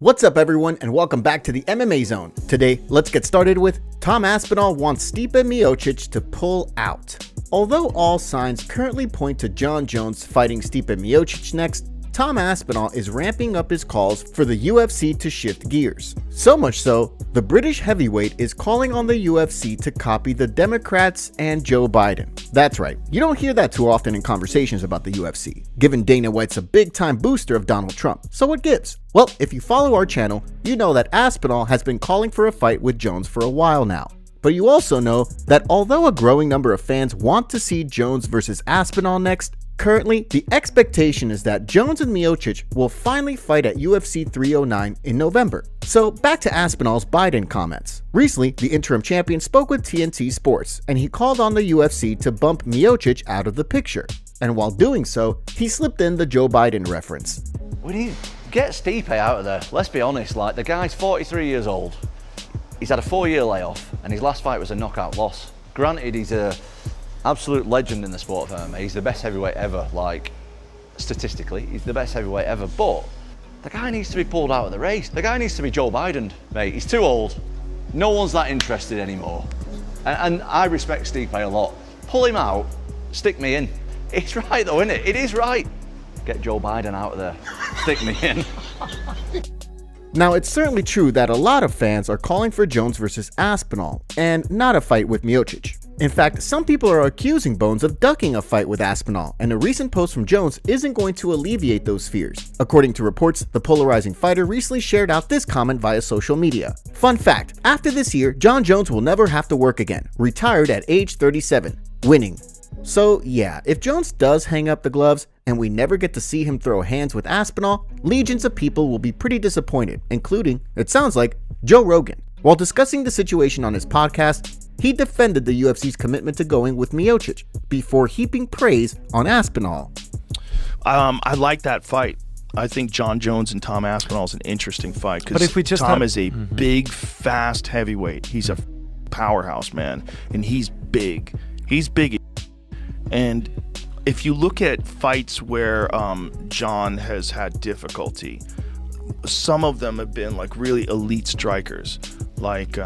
What's up everyone and welcome back to the MMA Zone. Today, let's get started with Tom Aspinall wants Stipe Miocic to pull out. Although all signs currently point to Jon Jones fighting Stipe Miocic next, Tom Aspinall is ramping up his calls for the UFC to shift gears. So much so, the British heavyweight is calling on the UFC to copy the Democrats and Joe Biden. That's right, you don't hear that too often in conversations about the UFC, given Dana White's a big-time booster of Donald Trump. So what gives? Well, if you follow our channel, you know that Aspinall has been calling for a fight with Jones for a while now. But you also know that although a growing number of fans want to see Jones versus Aspinall next, currently, the expectation is that Jones and Miocic will finally fight at UFC 309 in November. So back to Aspinall's Biden comments. Recently, the interim champion spoke with TNT Sports, and he called on the UFC to bump Miocic out of the picture. And while doing so, he slipped in the Joe Biden reference. We need to get Stipe out of there. Let's be honest, like, the guy's 43 years old. He's had a 4-year layoff, and his last fight was a knockout loss. Granted, he's a absolute legend in the sport of MMA. He's the best heavyweight ever, like, statistically, he's the best heavyweight ever, but the guy needs to be pulled out of the race. The guy needs to be Joe Biden, mate. He's too old. No one's that interested anymore. And I respect Stipe a lot. Pull him out, stick me in. It's right though, isn't it? It is right. Get Joe Biden out of there, stick me in. Now, it's certainly true that a lot of fans are calling for Jones versus Aspinall, and not a fight with Miocic. In fact, some people are accusing Bones of ducking a fight with Aspinall, and a recent post from Jones isn't going to alleviate those fears. According to reports, the polarizing fighter recently shared out this comment via social media. Fun fact, after this year, Jon Jones will never have to work again, retired at age 37, winning. So yeah, if Jones does hang up the gloves, and we never get to see him throw hands with Aspinall, legions of people will be pretty disappointed, including, it sounds like, Joe Rogan. While discussing the situation on his podcast, he defended the UFC's commitment to going with Miocic before heaping praise on Aspinall. I like that fight. I think Jon Jones and Tom Aspinall is an interesting fight because Tom is a big, fast heavyweight. He's a powerhouse, man, and he's big. He's big. And if you look at fights where Jon has had difficulty, some of them have been like really elite strikers. Like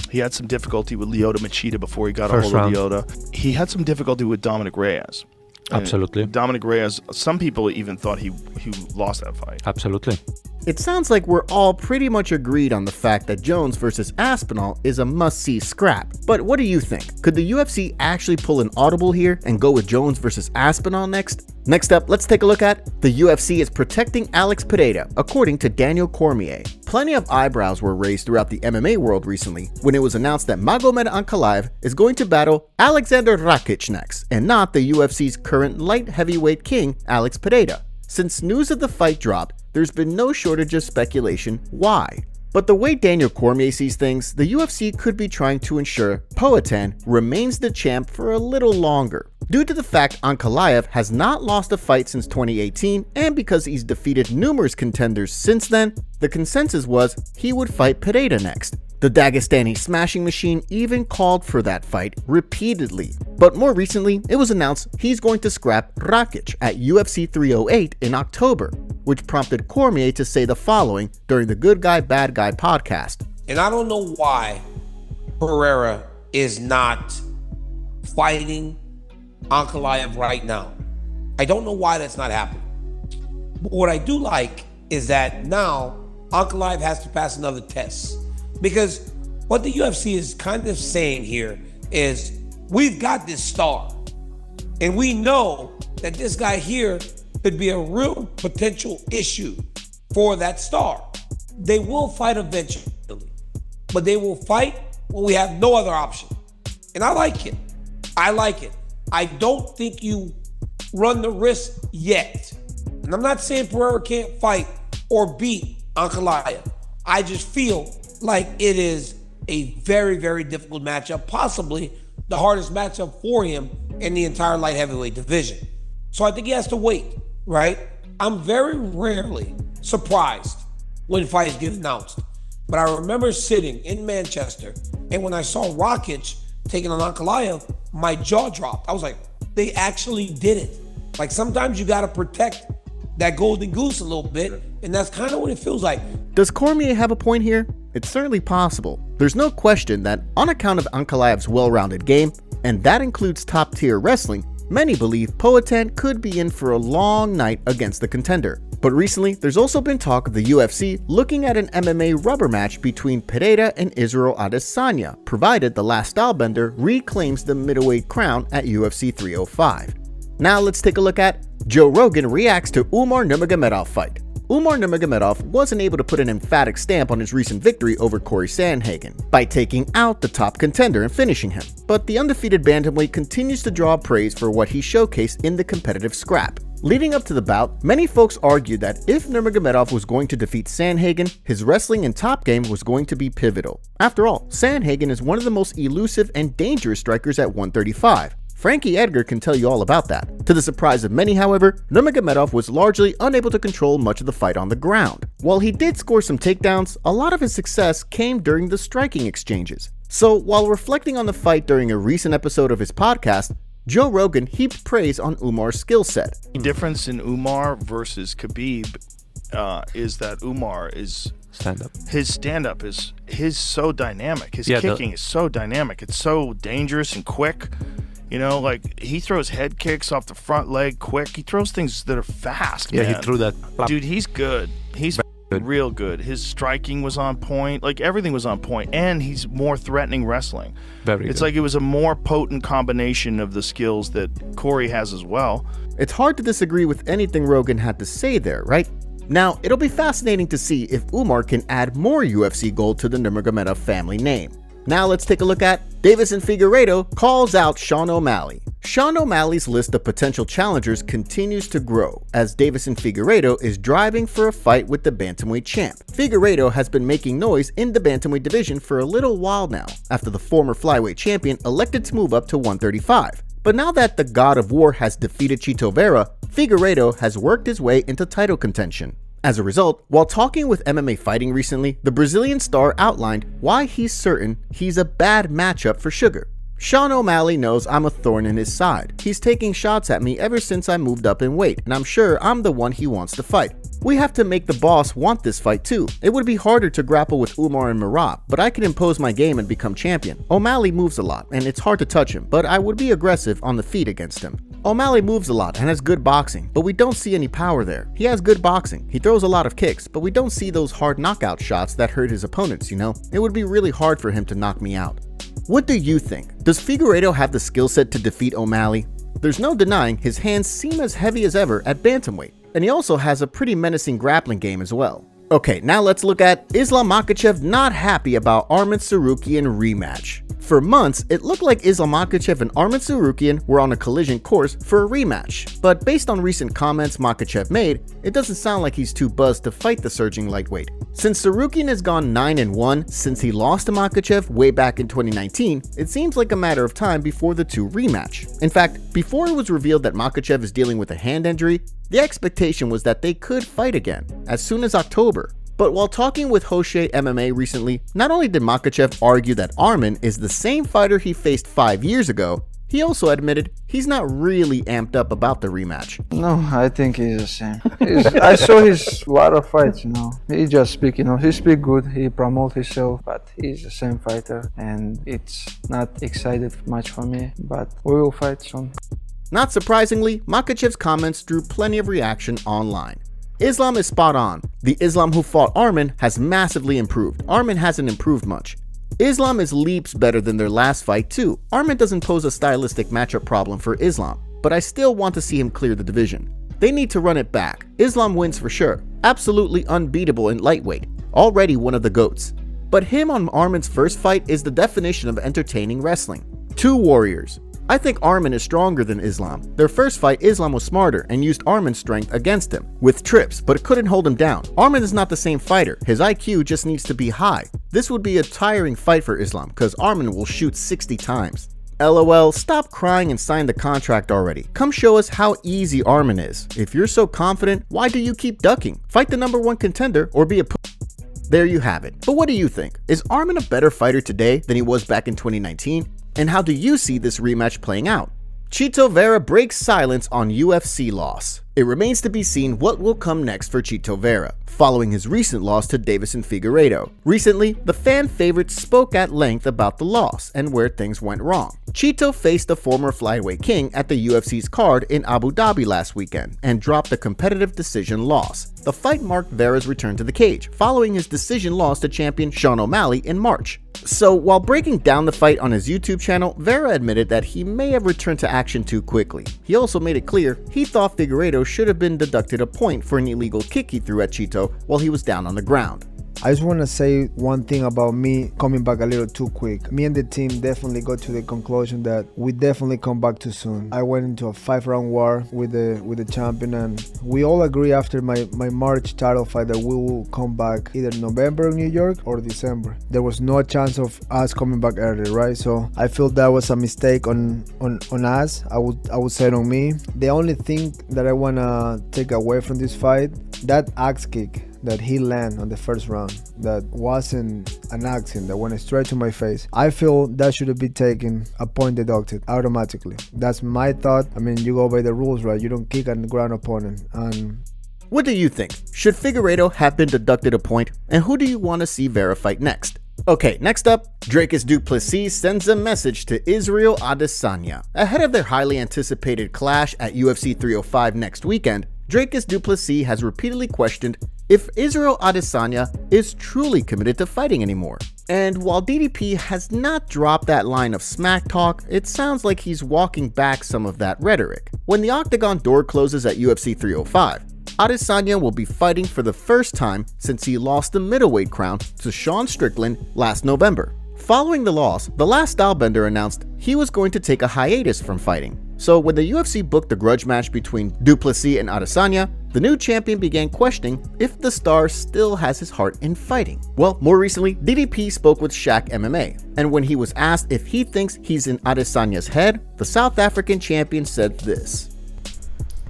he had some difficulty with Lyoto Machida before he got a hold of Lyoto. He had some difficulty with Dominic Reyes. Absolutely. Dominic Reyes, some people even thought he lost that fight. Absolutely. It sounds like we're all pretty much agreed on the fact that Jones versus Aspinall is a must-see scrap. But what do you think? Could the UFC actually pull an audible here and go with Jones versus Aspinall next? Next up, let's take a look at the UFC is protecting Alex Pereira, according to Daniel Cormier. Plenty of eyebrows were raised throughout the MMA world recently when it was announced that Nurmagomedov Ankalaev is going to battle Alexander Rakic next, and not the UFC's current light heavyweight king, Alex Pereira. Since news of the fight dropped, there's been no shortage of speculation why. But the way Daniel Cormier sees things, the UFC could be trying to ensure Poatan remains the champ for a little longer. Due to the fact Ankalaev has not lost a fight since 2018, and because he's defeated numerous contenders since then, the consensus was he would fight Pereira next. The Dagestani smashing machine even called for that fight repeatedly. But more recently, it was announced he's going to scrap Rakic at UFC 308 in October, which prompted Cormier to say the following during the Good Guy Bad Guy podcast. And I don't know why Pereira is not fighting Ankalaev right now. I don't know why that's not happening. But what I do like is that now Ankalaev has to pass another test. Because what the UFC is kind of saying here is we've got this star. And we know that this guy here could be a real potential issue for that star. They will fight eventually, but they will fight when we have no other option. And I like it. I like it. I don't think you run the risk yet. And I'm not saying Pereira can't fight or beat Ankalaev. I just feel like it is a very, very difficult matchup, possibly the hardest matchup for him in the entire light heavyweight division. So I think he has to wait, right? I'm very rarely surprised when fights get announced. But I remember sitting in Manchester, and when I saw Rakic taking on Ankalaev, my jaw dropped. I was like, they actually did it. Like, sometimes you got to protect that golden goose a little bit, and that's kind of what it feels like. Does Cormier have a point here? It's certainly possible. There's no question that on account of Ankalaev's well-rounded game, and that includes top-tier wrestling, many believe Poatan could be in for a long night against the contender. But recently, there's also been talk of the UFC looking at an MMA rubber match between Pereira and Israel Adesanya, provided the last stylebender reclaims the middleweight crown at UFC 305. Now let's take a look at Joe Rogan reacts to Umar Nurmagomedov fight. Umar Nurmagomedov wasn't able to put an emphatic stamp on his recent victory over Corey Sandhagen by taking out the top contender and finishing him, but the undefeated bantamweight continues to draw praise for what he showcased in the competitive scrap. Leading up to the bout, many folks argued that if Nurmagomedov was going to defeat Sandhagen, his wrestling and top game was going to be pivotal. After all, Sandhagen is one of the most elusive and dangerous strikers at 135. Frankie Edgar can tell you all about that. To the surprise of many, however, Nurmagomedov was largely unable to control much of the fight on the ground. While he did score some takedowns, a lot of his success came during the striking exchanges. So while reflecting on the fight during a recent episode of his podcast, Joe Rogan heaped praise on Umar's skill set. The difference in Umar versus Khabib is that Umar is his stand-up is so dynamic. His kicking is so dynamic. It's so dangerous and quick. You know, like, he throws head kicks off the front leg quick. He throws things that are fast, man. He threw that. Dude, he's good. He's real good. His striking was on point. Like, everything was on point. And he's more threatening wrestling. It's like it was a more potent combination of the skills that Corey has as well. It's hard to disagree with anything Rogan had to say there, right? Now, it'll be fascinating to see if Umar can add more UFC gold to the Nurmagomedov family name. Now let's take a look at Deiveson Figueiredo calls out Sean O'Malley. Sean O'Malley's list of potential challengers continues to grow as Deiveson Figueiredo is driving for a fight with the bantamweight champ. Figueiredo has been making noise in the bantamweight division for a little while now after the former flyweight champion elected to move up to 135. But now that the God of War has defeated Chito Vera, Figueiredo has worked his way into title contention. As a result, while talking with MMA Fighting recently, the Brazilian star outlined why he's certain he's a bad matchup for Sugar. Sean O'Malley knows I'm a thorn in his side. He's taking shots at me ever since I moved up in weight, and I'm sure I'm the one he wants to fight. We have to make the boss want this fight too. It would be harder to grapple with Umar and Merab, but I can impose my game and become champion. O'Malley moves a lot, and it's hard to touch him, but I would be aggressive on the feet against him. O'Malley moves a lot and has good boxing, but we don't see any power there. He has good boxing, he throws a lot of kicks, but we don't see those hard knockout shots that hurt his opponents, you know? It would be really hard for him to knock me out. What do you think? Does Figueiredo have the skill set to defeat O'Malley? There's no denying his hands seem as heavy as ever at bantamweight, and he also has a pretty menacing grappling game as well. Okay, now let's look at Islam Makhachev not happy about Arman Tsarukyan rematch. For months, it looked like Islam Makhachev and Arman Tsarukyan were on a collision course for a rematch, but based on recent comments Makhachev made, it doesn't sound like he's too buzzed to fight the surging lightweight. Since Tsarukyan has gone 9-1 since he lost to Makhachev way back in 2019, it seems like a matter of time before the two rematch. In fact, before it was revealed that Makhachev is dealing with a hand injury, the expectation was that they could fight again as soon as October. But while talking with Hoshe MMA recently, not only did Makhachev argue that Arman is the same fighter he faced 5 years ago, he also admitted he's not really amped up about the rematch. No, I think he's the same. I saw his lot of fights, you know. He just speak, you know, he speak good, he promote himself, but he's the same fighter, and it's not excited much for me, but we will fight soon. Not surprisingly, Makhachev's comments drew plenty of reaction online. Islam is spot on. The Islam who fought Arman has massively improved. Arman hasn't improved much. Islam is leaps better than their last fight too. Arman doesn't pose a stylistic matchup problem for Islam, but I still want to see him clear the division. They need to run it back. Islam wins for sure. Absolutely unbeatable in lightweight. Already one of the GOATs. But him on Arman's first fight is the definition of entertaining wrestling. Two warriors. I think Arman is stronger than Islam. Their first fight, Islam was smarter and used Arman's strength against him, with trips, but it couldn't hold him down. Arman is not the same fighter. His IQ just needs to be high. This would be a tiring fight for Islam, because Arman will shoot 60 times. LOL, stop crying and sign the contract already. Come show us how easy Arman is. If you're so confident, why do you keep ducking? Fight the #1 contender or be a There you have it. But what do you think? Is Arman a better fighter today than he was back in 2019? And how do you see this rematch playing out? Chito Vera breaks silence on UFC loss. It remains to be seen what will come next for Chito Vera, following his recent loss to Deiveson Figueiredo. Recently, the fan favorite spoke at length about the loss and where things went wrong. Chito faced the former flyweight king at the UFC's card in Abu Dhabi last weekend and dropped a competitive decision loss. The fight marked Vera's return to the cage, following his decision loss to champion Sean O'Malley in March. So, while breaking down the fight on his YouTube channel, Vera admitted that he may have returned to action too quickly. He also made it clear he thought Figueiredo should have been deducted a point for an illegal kick he threw at Chito while he was down on the ground. I just want to say one thing about me coming back a little too quick. Me and the team definitely got to the conclusion that we definitely come back too soon. I went into a 5-round war with the champion, and we all agree after my March title fight that we will come back either November in New York or December. There was no chance of us coming back early, right? So I feel that was a mistake on us. I would say it on me. The only thing that I want to take away from this fight, that axe kick that he landed on the first round, that wasn't an accident, that went straight to my face. I feel that should have been taken a point deducted automatically. That's my thought. I mean, you go by the rules, right? You don't kick on the ground opponent. And what do you think? Should Figueiredo have been deducted a point? And who do you want to see Vera fight next? Okay, next up, Dricus du Plessis sends a message to Israel Adesanya. Ahead of their highly anticipated clash at UFC 305 next weekend, Dricus du Plessis has repeatedly questioned if Israel Adesanya is truly committed to fighting anymore. And while DDP has not dropped that line of smack talk, it sounds like he's walking back some of that rhetoric. When the octagon door closes at UFC 305, Adesanya will be fighting for the first time since he lost the middleweight crown to Sean Strickland last November. Following the loss, the last stylebender announced he was going to take a hiatus from fighting. So when the UFC booked the grudge match between du Plessis and Adesanya, the new champion began questioning if the star still has his heart in fighting. Well, more recently, DDP spoke with Shaq MMA, and when he was asked if he thinks he's in Adesanya's head, the South African champion said this.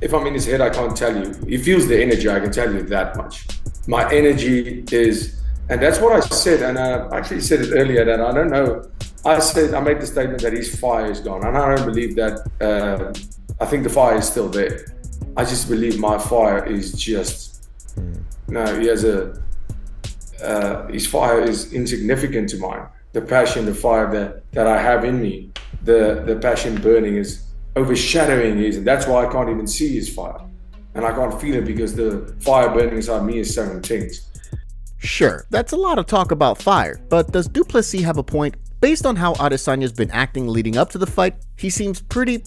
If I'm in his head, I can't tell you. He feels the energy, I can tell you that much. My energy is, and that's what I said, and I actually said it earlier, that I don't know. I made the statement that his fire is gone, and I don't believe that. I think the fire is still there. I just believe my fire is just, no, he has his fire is insignificant to mine. The passion, the fire that I have in me, the passion burning is overshadowing his, and that's why I can't even see his fire. And I can't feel it because the fire burning inside me is so intense. Sure, that's a lot of talk about fire, but does du Plessis have a point? Based on how Adesanya's been acting leading up to the fight, he seems pretty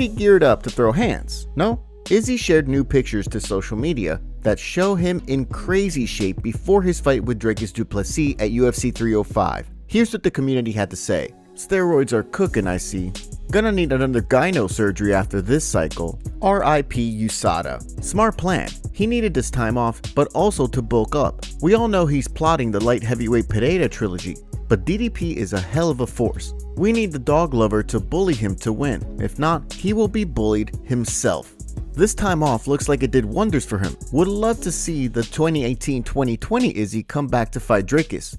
geared up to throw hands, no? Izzy shared new pictures to social media that show him in crazy shape before his fight with Dricus du Plessis at UFC 305. Here's what the community had to say. Steroids are cooking, I see. Gonna need another gyno surgery after this cycle. RIP USADA. Smart plan. He needed this time off, but also to bulk up. We all know he's plotting the light heavyweight Pereira trilogy, but DDP is a hell of a force. We need the dog lover to bully him to win. If not, he will be bullied himself. This time off looks like it did wonders for him. Would love to see the 2018-2020 Izzy come back to fight Dricus.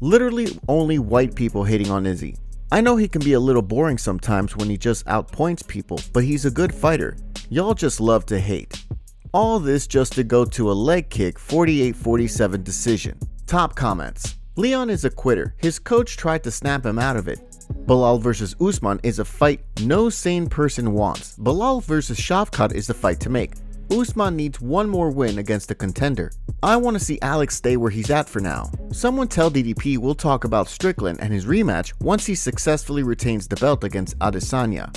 Literally only white people hating on Izzy. I know he can be a little boring sometimes when he just outpoints people, but he's a good fighter. Y'all just love to hate. All this just to go to a leg kick 48-47 decision. Top comments. Leon is a quitter. His coach tried to snap him out of it. Belal vs Usman is a fight no sane person wants. Belal vs Shavkat is the fight to make. Usman needs one more win against a contender. I want to see Alex stay where he's at for now. Someone tell DDP we'll talk about Strickland and his rematch once he successfully retains the belt against Adesanya.